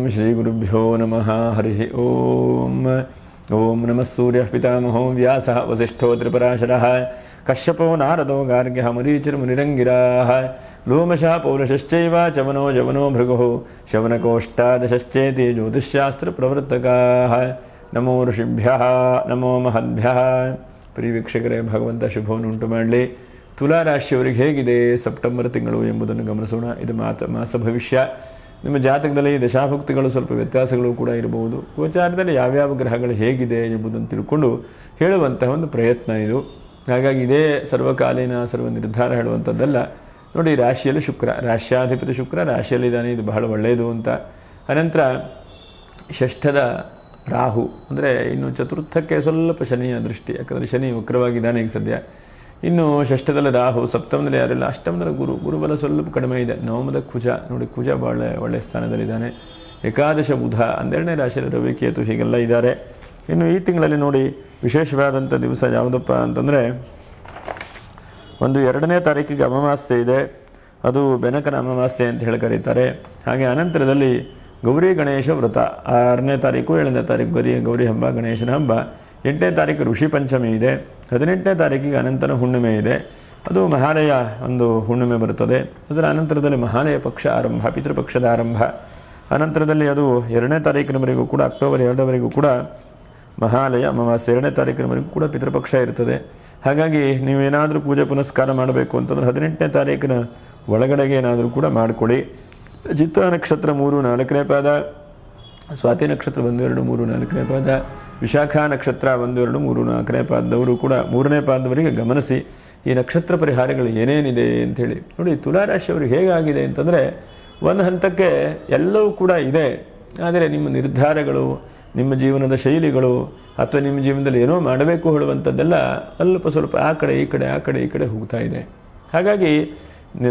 ಓಂ ಶ್ರೀ ಗುರುಭ್ಯೋ ನಮಃ ಹರಿ ಓಂ. ಓಂ ನಮಃ ಸೂರ್ಯಃ ಪಿತಾಮಹೋ ವ್ಯಾಸಃ ವಸಿಷ್ಠೋ ತ್ರಿಪರಾಶರಃ ಕಶ್ಯಪೋ ನಾರದೋ ಗಾರ್ಗ್ಯಃ ಮರೀಚಿರ್ಮುನಿರಂಗಿರಾಃ ಲೋಮಶಃ ಪೌರುಷಶ್ಚೈವ ಚವನೋ ಜವನೋ ಭೃಗುಃ ಶವನಕೋಷ್ಟಾದಶಶ್ಚೇತಿ ಜ್ಯೋತಿಷ್ಶಾಸ್ತ್ರಪ್ರವರ್ತಕಾಃ. ನಮೋ ಋಷಿಭ್ಯಃ ನಮೋ ಮಹದ್ಭ್ಯಃ. ಪ್ರಿಯ ವೀಕ್ಷಕರೇ, ಭಗವಂತ ಶುಭವನ್ನು ಉಂಟು ಮಾಡಲಿ. ತುಲಾ ರಾಶಿಯವರಿಗೆ ಹೇಗಿದೆ ಸೆಪ್ಟೆಂಬರ್ ತಿಂಗಳು ಎಂಬುದನ್ನು ಗಮನಿಸೋಣ. ಇದು ಮಾಸ ಭವಿಷ್ಯ. ನಿಮ್ಮ ಜಾತಕದಲ್ಲಿ ದಶಾಭುಕ್ತಿಗಳು ಸ್ವಲ್ಪ ವ್ಯತ್ಯಾಸಗಳು ಕೂಡ ಇರಬಹುದು. ಗೋಚಾರದಲ್ಲಿ ಯಾವ್ಯಾವ ಗ್ರಹಗಳು ಹೇಗಿದೆ ಎಂಬುದನ್ನು ತಿಳ್ಕೊಂಡು ಹೇಳುವಂತಹ ಒಂದು ಪ್ರಯತ್ನ ಇದು. ಹಾಗಾಗಿ ಇದೇ ಸರ್ವಕಾಲೀನ ಸರ್ವ ನಿರ್ಧಾರ ಹೇಳುವಂಥದ್ದಲ್ಲ. ನೋಡಿ, ರಾಶಿಯಲ್ಲಿ ಶುಕ್ರ, ರಾಶ್ಯಾಧಿಪತಿ ಶುಕ್ರ ರಾಶಿಯಲ್ಲಿದ್ದಾನೆ, ಇದು ಬಹಳ ಒಳ್ಳೆಯದು ಅಂತ. ಅನಂತರ ಷಷ್ಠದ ರಾಹು, ಅಂದರೆ ಇನ್ನು ಚತುರ್ಥಕ್ಕೆ ಸ್ವಲ್ಪ ಶನಿಯ ದೃಷ್ಟಿ, ಯಾಕಂದರೆ ಶನಿ ವಕ್ರವಾಗಿದ್ದಾನೆ ಈಗ ಸದ್ಯ. ಇನ್ನು ಷಷ್ಠದಲ್ಲಿ ರಾಹು, ಸಪ್ತಮದಲ್ಲಿ ಯಾರಿಲ್ಲ, ಅಷ್ಟಮದಲ್ಲಿ ಗುರುಬಲ ಸ್ವಲ್ಪ ಕಡಿಮೆ ಇದೆ. ನವಮದ ಕುಜ, ನೋಡಿ ಕುಜ ಒಳ್ಳೆಯ ಸ್ಥಾನದಲ್ಲಿದ್ದಾನೆ. ಏಕಾದಶ ಬುಧ, 12ನೇ ರಾಶಿಯಲ್ಲಿ ರವಿ ಕೇತು ಹೀಗೆಲ್ಲ ಇದ್ದಾರೆ. ಇನ್ನು ಈ ತಿಂಗಳಲ್ಲಿ ನೋಡಿ ವಿಶೇಷವಾದಂಥ ದಿವಸ ಯಾವುದಪ್ಪ ಅಂತಂದರೆ, ಒಂದು 2ನೇ ತಾರೀಕಿಗೆ ಅಮಾವಾಸ್ಯೆ ಇದೆ, ಅದು ಬೆನಕನ ಅಮಾವಾಸ್ಯೆ ಅಂತ ಹೇಳಿ ಕರೀತಾರೆ. ಹಾಗೆ ಅನಂತರದಲ್ಲಿ ಗೌರಿ ಗಣೇಶ ವ್ರತ 6ನೇ ತಾರೀಕು 7ನೇ ತಾರೀಕು ಗೌರಿ ಹಬ್ಬ, ಗಣೇಶನ ಹಬ್ಬ. 8ನೇ ತಾರೀಕು ಋಷಿ ಪಂಚಮಿ ಇದೆ. 18ನೇ ತಾರೀಕಿಗೆ ಅನಂತನ ಹುಣ್ಣಿಮೆ ಇದೆ, ಅದು ಮಹಾಲಯ ಒಂದು ಹುಣ್ಣಿಮೆ ಬರುತ್ತದೆ. ಅದರ ಅನಂತರದಲ್ಲಿ ಮಹಾಲಯ ಪಕ್ಷ ಆರಂಭ, ಪಿತೃಪಕ್ಷದ ಆರಂಭ. ಅನಂತರದಲ್ಲಿ ಅದು 2ನೇ ತಾರೀಕಿನವರೆಗೂ ಕೂಡ, ಅಕ್ಟೋಬರ್ 2ರವರೆಗೂ ಕೂಡ ಮಹಾಲಯ ಅಮಾವಾಸ್ಯೆ. 2ನೇ ತಾರೀಕಿನವರೆಗೂ ಕೂಡ ಪಿತೃಪಕ್ಷ ಇರ್ತದೆ. ಹಾಗಾಗಿ ನೀವೇನಾದರೂ ಪೂಜೆ ಪುನಸ್ಕಾರ ಮಾಡಬೇಕು ಅಂತಂದರೆ 18ನೇ ತಾರೀಕಿನ ಒಳಗಡೆಗೆ ಏನಾದರೂ ಕೂಡ ಮಾಡಿಕೊಡಿ. ಚಿತ್ರ ನಕ್ಷತ್ರ 3-4ನೇ ಪಾದ, ಸ್ವಾತಿ ನಕ್ಷತ್ರ 1, 2, 3, 4ನೇ ಪಾದ, ವಿಶಾಖ ನಕ್ಷತ್ರ 1, 2, 3, 4ನೇ ಪಾದದವರು ಕೂಡ 3ನೇ ಪಾದದವರೆಗೆ ಗಮನಿಸಿ ಈ ನಕ್ಷತ್ರ ಪರಿಹಾರಗಳು ಏನೇನಿದೆ ಅಂಥೇಳಿ ನೋಡಿ. ತುಲಾರಾಶಿಯವರು ಹೇಗಾಗಿದೆ ಅಂತಂದರೆ, ಒಂದು ಹಂತಕ್ಕೆ ಎಲ್ಲವೂ ಕೂಡ ಇದೆ, ಆದರೆ ನಿಮ್ಮ ನಿರ್ಧಾರಗಳು, ನಿಮ್ಮ ಜೀವನದ ಶೈಲಿಗಳು, ಅಥವಾ ನಿಮ್ಮ ಜೀವನದಲ್ಲಿ ಏನೋ ಮಾಡಬೇಕು ಹೇಳುವಂಥದ್ದೆಲ್ಲ ಅಲ್ಪ ಸ್ವಲ್ಪ ಆ ಕಡೆ ಈ ಕಡೆ ಹೋಗ್ತಾ ಇದೆ. ಹಾಗಾಗಿ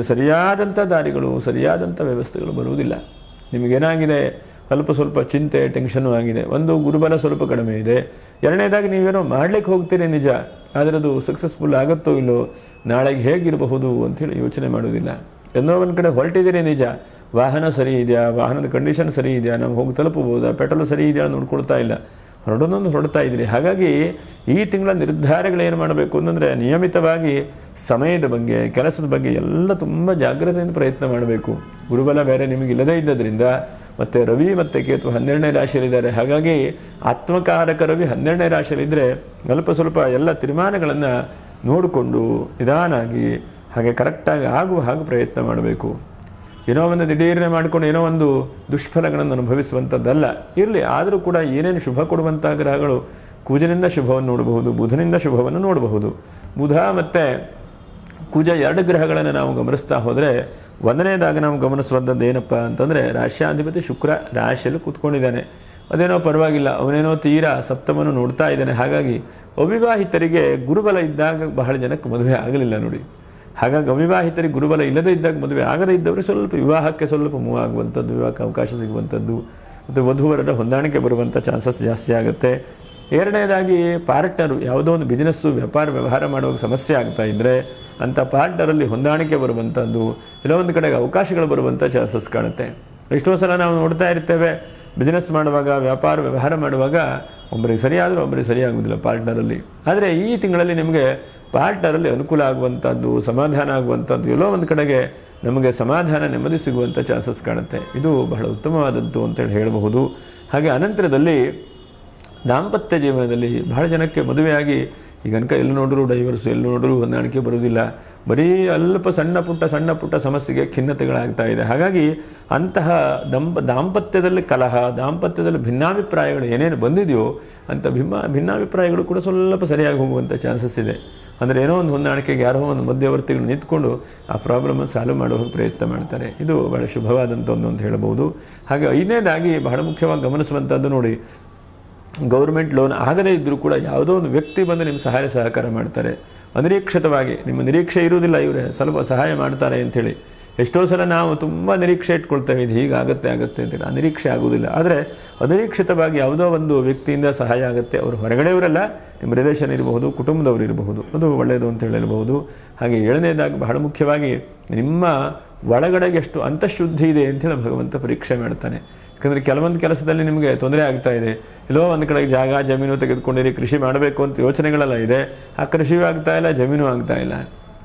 ಸರಿಯಾದಂಥ ದಾರಿಗಳು, ಸರಿಯಾದಂಥ ವ್ಯವಸ್ಥೆಗಳು ಬರುವುದಿಲ್ಲ. ನಿಮಗೇನಾಗಿದೆ, ಅಲ್ಪ ಸ್ವಲ್ಪ ಚಿಂತೆ, ಟೆನ್ಷನ್ನು ಆಗಿದೆ. ಒಂದು, ಗುರುಬಲ ಸ್ವಲ್ಪ ಕಡಿಮೆ ಇದೆ. 2ನೇದಾಗಿ ನೀವೇನೋ ಮಾಡ್ಲಿಕ್ಕೆ ಹೋಗ್ತೀರಿ ನಿಜ, ಆದರೆ ಅದು ಸಕ್ಸಸ್ಫುಲ್ ಆಗುತ್ತೋ ಇಲ್ಲೋ, ನಾಳೆಗೆ ಹೇಗಿರಬಹುದು ಅಂಥೇಳಿ ಯೋಚನೆ ಮಾಡೋದಿಲ್ಲ. ಎಲ್ಲೋ ಒಂದು ಕಡೆ ಹೊರಟಿದ್ದೀರಿ ನಿಜ, ವಾಹನ ಸರಿ ಇದೆಯಾ, ವಾಹನದ ಕಂಡೀಷನ್ ಸರಿ ಇದೆಯಾ, ನಾವು ಹೋಗಿ ತಲುಪಬಹುದಾ, ಪೆಟ್ರೋಲ್ ಸರಿ ಇದೆಯಾ ನೋಡ್ಕೊಳ್ತಾ ಇಲ್ಲ, ಹೊರಡ್ತಾ ಇದ್ದೀರಿ. ಹಾಗಾಗಿ ಈ ತಿಂಗಳ ನಿರ್ಧಾರಗಳೇನು ಮಾಡಬೇಕು ಅಂತಂದರೆ, ನಿಯಮಿತವಾಗಿ ಸಮಯದ ಬಗ್ಗೆ, ಕೆಲಸದ ಬಗ್ಗೆ ಎಲ್ಲ ತುಂಬ ಜಾಗ್ರತೆಯಿಂದ ಪ್ರಯತ್ನ ಮಾಡಬೇಕು. ಗುರುಬಲ ಬೇರೆ ನಿಮಗೆ ಇಲ್ಲದೇ ಇದ್ದದ್ರಿಂದ, ಮತ್ತು ರವಿ ಮತ್ತು ಕೇತು 12ನೇ ರಾಶಿಯಲ್ಲಿದ್ದಾರೆ. ಹಾಗಾಗಿ ಆತ್ಮಕಾರಕ ರವಿ 12ನೇ ರಾಶಿಯಲ್ಲಿದ್ದರೆ ಅಲ್ಪ ಸ್ವಲ್ಪ ಎಲ್ಲ ತೀರ್ಮಾನಗಳನ್ನು ನೋಡಿಕೊಂಡು ನಿಧಾನಾಗಿ ಹಾಗೆ ಕರೆಕ್ಟಾಗಿ ಆಗುವ ಹಾಗೆ ಪ್ರಯತ್ನ ಮಾಡಬೇಕು. ಏನೋ ಒಂದು ದಿಢೀರನೆ ಮಾಡಿಕೊಂಡು ಏನೋ ಒಂದು ದುಷ್ಫಲಗಳನ್ನು ಅನುಭವಿಸುವಂಥದ್ದಲ್ಲ. ಇರಲಿ, ಆದರೂ ಕೂಡ ಏನೇನು ಶುಭ ಕೊಡುವಂಥ ಗ್ರಹಗಳು, ಕುಜನಿಂದ ಶುಭವನ್ನು ನೋಡಬಹುದು, ಬುಧನಿಂದ ಶುಭವನ್ನು ನೋಡಬಹುದು. ಬುಧ ಮತ್ತು ಕುಜ 2 ಗ್ರಹಗಳನ್ನು ನಾವು ಗಮನಿಸ್ತಾ ಹೋದರೆ, 1ನೇದಾಗಿ ನಾವು ಗಮನಿಸುವಂಥದ್ದು ಏನಪ್ಪ ಅಂತಂದರೆ, ರಾಶ್ಯಾಧಿಪತಿ ಶುಕ್ರ ರಾಶಿಯಲ್ಲಿ ಕೂತ್ಕೊಂಡಿದ್ದಾನೆ. ಅದೇನೋ ಪರವಾಗಿಲ್ಲ, ಅವನೇನೋ ತೀರಾ ಸಪ್ತಮನ್ನು ನೋಡ್ತಾ ಇದ್ದಾನೆ. ಹಾಗಾಗಿ ಅವಿವಾಹಿತರಿಗೆ ಗುರುಬಲ ಇದ್ದಾಗ ಬಹಳ ಜನಕ್ಕೆ ಮದುವೆ ಆಗಲಿಲ್ಲ ನೋಡಿ. ಹಾಗಾಗಿ ಅವಿವಾಹಿತರಿಗೆ ಗುರುಬಲ ಇಲ್ಲದೇ ಇದ್ದಾಗ ಮದುವೆ ಆಗದೇ ಇದ್ದವರು ಸ್ವಲ್ಪ ವಿವಾಹಕ್ಕೆ ಸ್ವಲ್ಪ ಮೂವ್ ಆಗುವಂಥದ್ದು, ವಿವಾಹಕ್ಕೆ ಅವಕಾಶ ಸಿಗುವಂಥದ್ದು, ಮತ್ತು ವಧುವರರ ಹೊಂದಾಣಿಕೆ ಬರುವಂಥ ಚಾನ್ಸಸ್ ಜಾಸ್ತಿ ಆಗುತ್ತೆ. 2ನೇದಾಗಿ ಪಾರ್ಟ್ನರು ಯಾವುದೋ ಒಂದು ಬಿಸ್ನೆಸ್ಸು, ವ್ಯಾಪಾರ ವ್ಯವಹಾರ ಮಾಡುವಾಗ ಸಮಸ್ಯೆ ಆಗ್ತಾ ಇದ್ದರೆ ಅಂಥ ಪಾರ್ಟ್ನರಲ್ಲಿ ಹೊಂದಾಣಿಕೆ ಬರುವಂಥದ್ದು, ಕೆಲವೊಂದು ಕಡೆಗೆ ಅವಕಾಶಗಳು ಬರುವಂಥ ಚಾನ್ಸಸ್ ಕಾಣುತ್ತೆ. ಎಷ್ಟೋ ಸಲ ನಾವು ನೋಡ್ತಾ ಇರ್ತೇವೆ, ಬಿಸ್ನೆಸ್ ಮಾಡುವಾಗ, ವ್ಯಾಪಾರ ವ್ಯವಹಾರ ಮಾಡುವಾಗ ಒಬ್ಬರಿಗೆ ಸರಿಯಾದರೂ ಒಬ್ಬರಿಗೆ ಸರಿಯಾಗುವುದಿಲ್ಲ ಪಾರ್ಟ್ನರಲ್ಲಿ. ಆದರೆ ಈ ತಿಂಗಳಲ್ಲಿ ನಿಮಗೆ ಪಾರ್ಟ್ನರಲ್ಲಿ ಅನುಕೂಲ ಆಗುವಂಥದ್ದು, ಸಮಾಧಾನ ಆಗುವಂಥದ್ದು, ಎಲ್ಲೋ ಒಂದು ಕಡೆಗೆ ನಮಗೆ ಸಮಾಧಾನ, ನೆಮ್ಮದಿ ಸಿಗುವಂಥ ಚಾನ್ಸಸ್ ಕಾಣುತ್ತೆ. ಇದು ಬಹಳ ಉತ್ತಮವಾದದ್ದು ಅಂತೇಳಿ ಹೇಳಬಹುದು. ಹಾಗೆ ಅನಂತರದಲ್ಲಿ ದಾಂಪತ್ಯ ಜೀವನದಲ್ಲಿ ಬಹಳ ಜನಕ್ಕೆ ಮದುವೆಯಾಗಿ ಈಗ ಅನ್ಕ ಎಲ್ಲಿ ನೋಡರೂ ಡೈವರ್ಸು, ಎಲ್ಲಿ ನೋಡರೂ ಹೊಂದಾಣಿಕೆ ಬರುವುದಿಲ್ಲ. ಬರೀ ಅಲ್ಪ ಸಣ್ಣ ಪುಟ್ಟ ಸಮಸ್ಯೆಗೆ ಖಿನ್ನತೆಗಳಾಗ್ತಾ ಇದೆ. ಹಾಗಾಗಿ ಅಂತಹ ದಾಂಪತ್ಯದಲ್ಲಿ ಕಲಹ, ದಾಂಪತ್ಯದಲ್ಲಿ ಭಿನ್ನಾಭಿಪ್ರಾಯಗಳು ಏನೇನು ಬಂದಿದೆಯೋ ಅಂಥ ಭಿನ್ನಾಭಿಪ್ರಾಯಗಳು ಕೂಡ ಸ್ವಲ್ಪ ಸರಿಯಾಗಿ ಹೋಗುವಂಥ ಚಾನ್ಸಸ್ ಇದೆ. ಅಂದರೆ ಏನೋ ಒಂದು ಹೊಂದಾಣಿಕೆಗೆ ಯಾರೋ ಒಂದು ಮಧ್ಯವರ್ತಿಗಳು ನಿಂತ್ಕೊಂಡು ಆ ಪ್ರಾಬ್ಲಮನ್ನು ಸಾಲ್ವ್ ಮಾಡೋ ಪ್ರಯತ್ನ ಮಾಡ್ತಾರೆ. ಇದು ಬಹಳ ಶುಭವಾದಂಥ ಅಂತ ಹೇಳಬಹುದು. ಹಾಗೆ 5ನೇದಾಗಿ ಬಹಳ ಮುಖ್ಯವಾಗಿ ಗಮನಿಸುವಂಥದ್ದು ನೋಡಿ, ಗೌರ್ಮೆಂಟ್ ಲೋನ್ ಆಗದೇ ಇದ್ದರೂ ಕೂಡ ಯಾವುದೋ ಒಂದು ವ್ಯಕ್ತಿ ಬಂದು ನಿಮ್ಮ ಸಹಾಯ ಸಹಕಾರ ಮಾಡ್ತಾರೆ. ಅನಿರೀಕ್ಷಿತವಾಗಿ, ನಿಮ್ಮ ನಿರೀಕ್ಷೆ ಇರುವುದಿಲ್ಲ, ಇವರೇ ಸ್ವಲ್ಪ ಸಹಾಯ ಮಾಡ್ತಾರೆ ಅಂಥೇಳಿ. ಎಷ್ಟೋ ಸಲ ನಾವು ತುಂಬ ನಿರೀಕ್ಷೆ ಇಟ್ಕೊಳ್ತೇವೆ, ಇದು ಹೀಗಾಗತ್ತೆ ಅಂತೇಳಿ. ಅನಿರೀಕ್ಷೆ ಆಗುವುದಿಲ್ಲ. ಆದರೆ ಅನಿರೀಕ್ಷಿತವಾಗಿ ಯಾವುದೋ ಒಂದು ವ್ಯಕ್ತಿಯಿಂದ ಸಹಾಯ ಆಗುತ್ತೆ. ಅವರು ಹೊರಗಡೆಯವರಲ್ಲ, ನಿಮ್ಮ ರಿಲೇಷನ್ ಇರಬಹುದು, ಕುಟುಂಬದವರು ಇರಬಹುದು, ಅದು ಒಳ್ಳೆಯದು ಅಂತ ಹೇಳಬಹುದು. ಹಾಗೆ 7ನೇದಾಗಿ ಬಹಳ ಮುಖ್ಯವಾಗಿ ನಿಮ್ಮ ಒಳಗಡೆಗೆ ಎಷ್ಟು ಅಂತಃಶುದ್ಧಿ ಇದೆ ಅಂಥೇಳಿ ಭಗವಂತ ಪರೀಕ್ಷೆ ಮಾಡ್ತಾನೆ. ಯಾಕಂದರೆ ಕೆಲವೊಂದು ಕೆಲಸದಲ್ಲಿ ನಿಮಗೆ ತೊಂದರೆ ಆಗ್ತಾ ಇದೆ, ಎಲ್ಲೋ ಒಂದು ಕಡೆ ಜಾಗ ಜಮೀನು ತೆಗೆದುಕೊಂಡಿರಿ, ಕೃಷಿ ಮಾಡಬೇಕು ಅಂತ ಯೋಚನೆಗಳೆಲ್ಲ ಇದೆ, ಆ ಕೃಷಿಯೂ ಆಗ್ತಾ ಇಲ್ಲ, ಜಮೀನು ಆಗ್ತಾ ಇಲ್ಲ.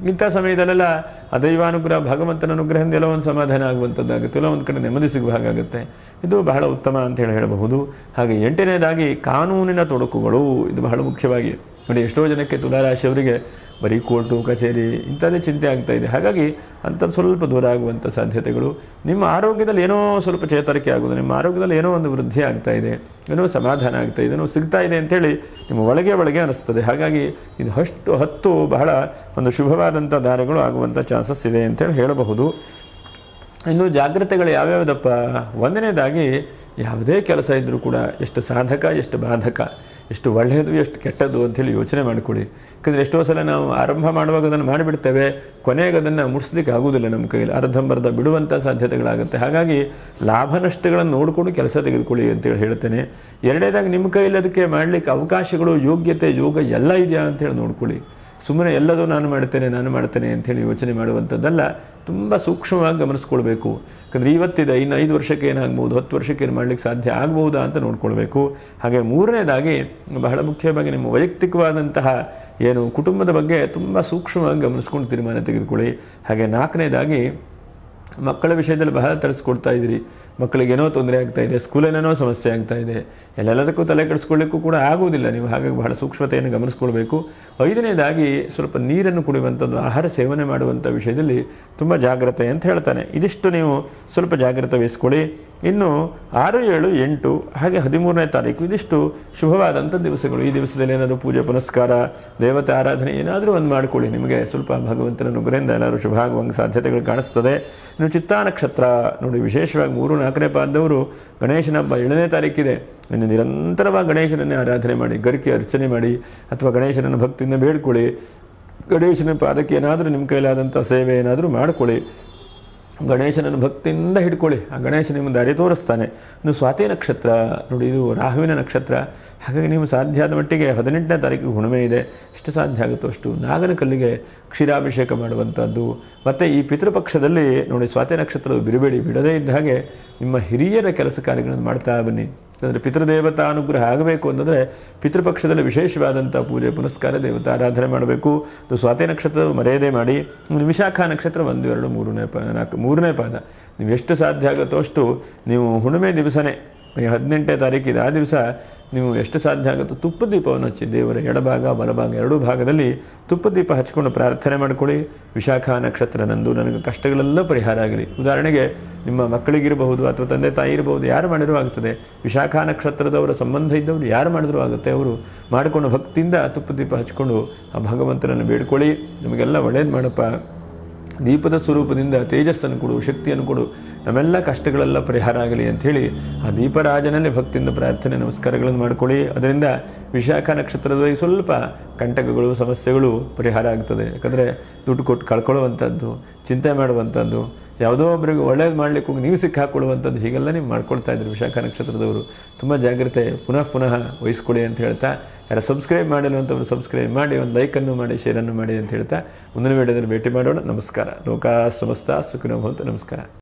ಇಂಥ ಸಮಯದಲ್ಲೆಲ್ಲ ಆ ದೈವಾನುಗ್ರಹ, ಭಗವಂತನ ಅನುಗ್ರಹದಿಂದ ಎಲ್ಲೋ ಒಂದು ಸಮಾಧಾನ ಆಗುವಂಥದ್ದಾಗುತ್ತೆ, ಎಲ್ಲೋ ಒಂದು ಕಡೆ ನೆಮ್ಮದಿ ಸಿಗುವ ಹಾಗಾಗುತ್ತೆ. ಇದು ಬಹಳ ಉತ್ತಮ ಅಂತ ಹೇಳಬಹುದು. ಹಾಗೆ 8ನೇದಾಗಿ ಕಾನೂನಿನ ತೊಡಕುಗಳು, ಇದು ಬಹಳ ಮುಖ್ಯವಾಗಿ ನೋಡಿ. ಎಷ್ಟೋ ಜನಕ್ಕೆ ತುಲಾರಾಶಿಯವರಿಗೆ ಬರೀ ಕೋರ್ಟು ಕಚೇರಿ ಇಂಥದ್ದೇ ಚಿಂತೆ ಆಗ್ತಾ ಇದೆ. ಹಾಗಾಗಿ ಅಂಥದ್ದು ಸ್ವಲ್ಪ ದೂರ ಆಗುವಂಥ ಸಾಧ್ಯತೆಗಳು. ನಿಮ್ಮ ಆರೋಗ್ಯದಲ್ಲಿ ಏನೋ ಸ್ವಲ್ಪ ಚೇತರಿಕೆ ಆಗೋದು, ನಿಮ್ಮ ಆರೋಗ್ಯದಲ್ಲಿ ಏನೋ ಒಂದು ವೃದ್ಧಿ ಆಗ್ತಾ ಇದೆ, ಏನೋ ಸಮಾಧಾನ ಆಗ್ತಾ ಇದೆ, ಏನೋ ಸಿಗ್ತಾ ಇದೆ ಅಂತೇಳಿ ನಿಮ್ಮ ಒಳಗೆ ಅನಿಸ್ತದೆ. ಹಾಗಾಗಿ ಇದು 10 ಬಹಳ ಒಂದು ಶುಭವಾದಂಥ ದಾರಿಗಳು ಆಗುವಂಥ ಚಾನ್ಸಸ್ ಇದೆ ಅಂತೇಳಿ ಹೇಳಬಹುದು. ಇನ್ನು ಜಾಗ್ರತೆಗಳು ಯಾವ್ಯಾವುದಪ್ಪ? 1ನೇದಾಗಿ ಯಾವುದೇ ಕೆಲಸ ಇದ್ದರೂ ಕೂಡ ಎಷ್ಟು ಸಾಧಕ ಎಷ್ಟು ಬಾಧಕ, ಎಷ್ಟು ಒಳ್ಳೆಯದು ಎಷ್ಟು ಕೆಟ್ಟದ್ದು ಅಂಥೇಳಿ ಯೋಚನೆ ಮಾಡಿಕೊಳ್ಳಿ. ಯಾಕಂದರೆ ಎಷ್ಟೋ ಸಲ ನಾವು ಆರಂಭ ಮಾಡುವಾಗ ಅದನ್ನು ಮಾಡಿಬಿಡ್ತೇವೆ, ಕೊನೆಗೆ ಅದನ್ನು ಮುಟ್ಟಿಸ್ಲಿಕ್ಕೆ ಆಗೋದಿಲ್ಲ ನಮ್ಮ ಕೈಯಲ್ಲಿ, ಅರ್ಧಂಬರ್ಧ ಬಿಡುವಂಥ ಸಾಧ್ಯತೆಗಳಾಗುತ್ತೆ. ಹಾಗಾಗಿ ಲಾಭ ನಷ್ಟಗಳನ್ನು ನೋಡಿಕೊಂಡು ಕೆಲಸ ತೆಗೆದುಕೊಳ್ಳಿ ಅಂತೇಳಿ ಹೇಳ್ತೇನೆ. 2ನೇದಾಗಿ ನಿಮ್ಮ ಕೈಯಲ್ಲಿ ಅದಕ್ಕೆ ಮಾಡಲಿಕ್ಕೆ ಅವಕಾಶಗಳು, ಯೋಗ್ಯತೆ, ಯೋಗ ಎಲ್ಲ ಇದೆಯಾ ಅಂತೇಳಿ ನೋಡ್ಕೊಳ್ಳಿ. ಸುಮ್ಮನೆ ಎಲ್ಲದೂ ನಾನು ಮಾಡ್ತೇನೆ ಅಂಥೇಳಿ ಯೋಚನೆ ಮಾಡುವಂಥದ್ದಲ್ಲ, ತುಂಬ ಸೂಕ್ಷ್ಮವಾಗಿ ಗಮನಿಸ್ಕೊಳ್ಬೇಕು. ಯಾಕಂದರೆ ಇವತ್ತಿದೆ, ಇನ್ನು 5 ವರ್ಷಕ್ಕೆ ಏನಾಗ್ಬೋದು, 10 ವರ್ಷಕ್ಕೆ ಏನು ಮಾಡಲಿಕ್ಕೆ ಸಾಧ್ಯ ಆಗ್ಬೋದಾ ಅಂತ ನೋಡ್ಕೊಳ್ಬೇಕು. ಹಾಗೆ 3ನೇದಾಗಿ ಬಹಳ ಮುಖ್ಯವಾಗಿ ನಿಮ್ಮ ವೈಯಕ್ತಿಕವಾದಂತಹ ಏನು ಕುಟುಂಬದ ಬಗ್ಗೆ ತುಂಬ ಸೂಕ್ಷ್ಮವಾಗಿ ಗಮನಿಸ್ಕೊಂಡು ತೀರ್ಮಾನ ತೆಗೆದುಕೊಳ್ಳಿ. ಹಾಗೆ 4ನೇದಾಗಿ ಮಕ್ಕಳ ವಿಷಯದಲ್ಲಿ ಬಹಳ ತರಿಸ್ಕೊಡ್ತಾ ಇದ್ದೀರಿ, ಮಕ್ಕಳಿಗೇನೋ ತೊಂದರೆ ಆಗ್ತಾ ಇದೆ, ಸ್ಕೂಲೇನೇನೋ ಸಮಸ್ಯೆ ಆಗ್ತಾ ಇದೆ, ಎಲ್ಲದಕ್ಕೂ ತಲೆ ಕೆಡಿಸ್ಕೊಳ್ಳಿಕ್ಕೂ ಕೂಡ ಆಗುವುದಿಲ್ಲ ನೀವು. ಹಾಗಾಗಿ ಬಹಳ ಸೂಕ್ಷ್ಮತೆಯನ್ನು ಗಮನಿಸ್ಕೊಳ್ಬೇಕು. 5ನೇದಾಗಿ ಸ್ವಲ್ಪ ನೀರನ್ನು ಕುಡಿಯುವಂಥದ್ದು, ಆಹಾರ ಸೇವನೆ ಮಾಡುವಂಥ ವಿಷಯದಲ್ಲಿ ತುಂಬ ಜಾಗ್ರತೆ ಅಂತ ಹೇಳ್ತಾನೆ. ಇದಿಷ್ಟು ನೀವು ಸ್ವಲ್ಪ ಜಾಗ್ರತೆ ವಹಿಸ್ಕೊಳ್ಳಿ. ಇನ್ನು 6, 7, 8 ಹಾಗೆ 13ನೇ ತಾರೀಕು ಇದಿಷ್ಟು ಶುಭವಾದಂಥ ದಿವಸಗಳು. ಈ ದಿವಸದಲ್ಲಿ ಏನಾದರೂ ಪೂಜೆ ಪುನಸ್ಕಾರ, ದೇವತೆ ಆರಾಧನೆ ಏನಾದರೂ ಒಂದು ಮಾಡಿಕೊಳ್ಳಿ, ನಿಮಗೆ ಸ್ವಲ್ಪ ಭಗವಂತನ ಅನುಗ್ರಹದಿಂದ ಎಲ್ಲರೂ ಶುಭ ಆಗುವಂಥ ಸಾಧ್ಯತೆಗಳು ಕಾಣಿಸ್ತದೆ. ಇನ್ನು ಚಿತ್ತಾ ನಕ್ಷತ್ರ ನೋಡಿ, ವಿಶೇಷವಾಗಿ 3, 4ನೇ ಪಾದದವರು ಗಣೇಶನ ಹಬ್ಬ 7ನೇ ತಾರೀಕಿದೆ. ಇನ್ನು ನಿರಂತರವಾಗಿ ಗಣೇಶನನ್ನೇ ಆರಾಧನೆ ಮಾಡಿ, ಗರಿಕೆ ಅರ್ಚನೆ ಮಾಡಿ, ಅಥವಾ ಗಣೇಶನನ್ನು ಭಕ್ತಿಯಿಂದ ಬೇಡ್ಕೊಳ್ಳಿ. ಗಣೇಶನ ಪಾದಕ್ಕೆ ಏನಾದರೂ ನಿಮ್ಮ ಕೈಲಾದಂಥ ಸೇವೆ ಏನಾದರೂ ಮಾಡಿಕೊಳ್ಳಿ. ಗಣೇಶನನ್ನು ಭಕ್ತಿಯಿಂದ ಹಿಡ್ಕೊಳ್ಳಿ, ಆ ಗಣೇಶ ನಿಮ್ಮ ದಾರಿ ತೋರಿಸ್ತಾನೆ. ಇನ್ನು ಸ್ವಾತಿ ನಕ್ಷತ್ರ ನೋಡಿ, ಇದು ರಾಹುವಿನ ನಕ್ಷತ್ರ. ಹಾಗಾಗಿ ನೀವು ಸಾಧ್ಯ ಆದ ಮಟ್ಟಿಗೆ 18ನೇ ತಾರೀಕಿಗೆ ಹುಣ್ಣಿಮೆ ಇದೆ, ಎಷ್ಟು ಸಾಧ್ಯ ಆಗುತ್ತೋ ಅಷ್ಟು ನಾಗನ ಕಲ್ಲಿಗೆ ಕ್ಷೀರಾಭಿಷೇಕ ಮಾಡುವಂಥದ್ದು. ಮತ್ತು ಈ ಪಿತೃಪಕ್ಷದಲ್ಲಿ ನೋಡಿ, ಸ್ವಾತಿ ನಕ್ಷತ್ರದ ಬಿಡದೇ ಇದ್ದ ಹಾಗೆ ನಿಮ್ಮ ಹಿರಿಯರ ಕೆಲಸ ಕಾರ್ಯಗಳನ್ನು ಮಾಡ್ತಾ ಬನ್ನಿ. ಅಂದರೆ ಪಿತೃದೇವತಾ ಅನುಗ್ರಹ ಆಗಬೇಕು ಅಂತಂದರೆ ಪಿತೃಪಕ್ಷದಲ್ಲಿ ವಿಶೇಷವಾದಂಥ ಪೂಜೆ ಪುನಸ್ಕಾರ, ದೇವತಾ ಆರಾಧನೆ ಮಾಡಬೇಕು. ಇದು ಸ್ವಾತಿ ನಕ್ಷತ್ರ ಮರೆಯದೇ ಮಾಡಿ. ವಿಶಾಖ ನಕ್ಷತ್ರ 1, 2, 3ನೇ ಪಾದ ನೀವು ಎಷ್ಟು ಸಾಧ್ಯ ಆಗುತ್ತೋ ಅಷ್ಟು ನೀವು ಹುಣ್ಣಿಮೆ ದಿವಸನೇ 18ನೇ ತಾರೀಕಿದೆ, ಆ ದಿವಸ ನೀವು ಎಷ್ಟು ಸಾಧ್ಯ ಆಗುತ್ತೋ ತುಪ್ಪದ ದೀಪವನ್ನು ಹಚ್ಚಿ, ದೇವರ ಎಡಭಾಗ ಬಲಭಾಗ 2 ಭಾಗದಲ್ಲಿ ತುಪ್ಪದ ದೀಪ ಹಚ್ಕೊಂಡು ಪ್ರಾರ್ಥನೆ ಮಾಡಿಕೊಳ್ಳಿ. ವಿಶಾಖ ನಕ್ಷತ್ರ ನಂದು ನನಗೆ ಕಷ್ಟಗಳೆಲ್ಲ ಪರಿಹಾರ ಆಗಲಿ. ಉದಾಹರಣೆಗೆ ನಿಮ್ಮ ಮಕ್ಕಳಿಗಿರಬಹುದು ಅಥವಾ ತಂದೆ ತಾಯಿ ಇರಬಹುದು, ಯಾರು ಮಾಡಿದರೂ ಆಗ್ತದೆ. ವಿಶಾಖ ನಕ್ಷತ್ರದವರ ಸಂಬಂಧ ಇದ್ದವರು ಯಾರು ಮಾಡಿದರೂ ಆಗುತ್ತೆ. ಅವರು ಮಾಡಿಕೊಂಡು ಭಕ್ತಿಯಿಂದ ತುಪ್ಪದ ದೀಪ ಹಚ್ಕೊಂಡು ಆ ಭಗವಂತನನ್ನು ಬೇಡ್ಕೊಳ್ಳಿ. ನಿಮಗೆಲ್ಲ ಒಳ್ಳೇದು ಮಾಡಪ್ಪ, ದೀಪದ ಸ್ವರೂಪದಿಂದ ತೇಜಸ್ಸನ್ನು ಕೊಡು, ಶಕ್ತಿಯನ್ನು ಕೊಡು, ನಮ್ಮೆಲ್ಲ ಕಷ್ಟಗಳೆಲ್ಲ ಪರಿಹಾರ ಆಗಲಿ ಅಂಥೇಳಿ ಆ ದೀಪರಾಜನಲ್ಲಿ ಭಕ್ತಿಯಿಂದ ಪ್ರಾರ್ಥನೆ ನಮಸ್ಕಾರಗಳನ್ನು ಮಾಡ್ಕೊಳ್ಳಿ. ಅದರಿಂದ ವಿಶಾಖ ನಕ್ಷತ್ರದಲ್ಲಿ ಸ್ವಲ್ಪ ಕಂಟಕಗಳು ಸಮಸ್ಯೆಗಳು ಪರಿಹಾರ ಆಗ್ತದೆ. ಯಾಕಂದರೆ ದುಡ್ಡು ಕೊಟ್ಟು ಕಳ್ಕೊಳ್ಳುವಂಥದ್ದು, ಚಿಂತೆ ಮಾಡುವಂಥದ್ದು, ಯಾವುದೋ ಒಬ್ಬರಿಗೆ ಒಳ್ಳೇದು ಮಾಡಲಿಕ್ಕೆ ಹೋಗಿ ನೀವು ಸಿಕ್ಕಾಕೊಳ್ಳುವಂಥದ್ದು, ಹೀಗೆಲ್ಲ ನೀವು ಮಾಡ್ಕೊಳ್ತಾ ಇದ್ರು ವಿಶಾಖ ನಕ್ಷತ್ರದವರು. ತುಂಬ ಜಾಗ್ರತೆ ಪುನಃ ವಹಿಸ್ಕೊಳ್ಳಿ ಅಂತ ಹೇಳ್ತಾ, ಯಾರು ಸಬ್ಸ್ಕ್ರೈಬ್ ಮಾಡಿಲ್ಲ ಅಂತವರು ಸಬ್ಸ್ಕ್ರೈಬ್ ಮಾಡಿ, ಒಂದು ಲೈಕನ್ನು ಮಾಡಿ, ಶೇರನ್ನು ಮಾಡಿ ಅಂತ ಹೇಳ್ತಾ ಮುಂದಿನ ವಿಡಿಯೋದಲ್ಲಿ ಭೇಟಿ ಮಾಡೋಣ. ನಮಸ್ಕಾರ. ಲೋಕಾ ಸಮಸ್ತ ಸುಖಿನೋ ಭವಂತು. ನಮಸ್ಕಾರ.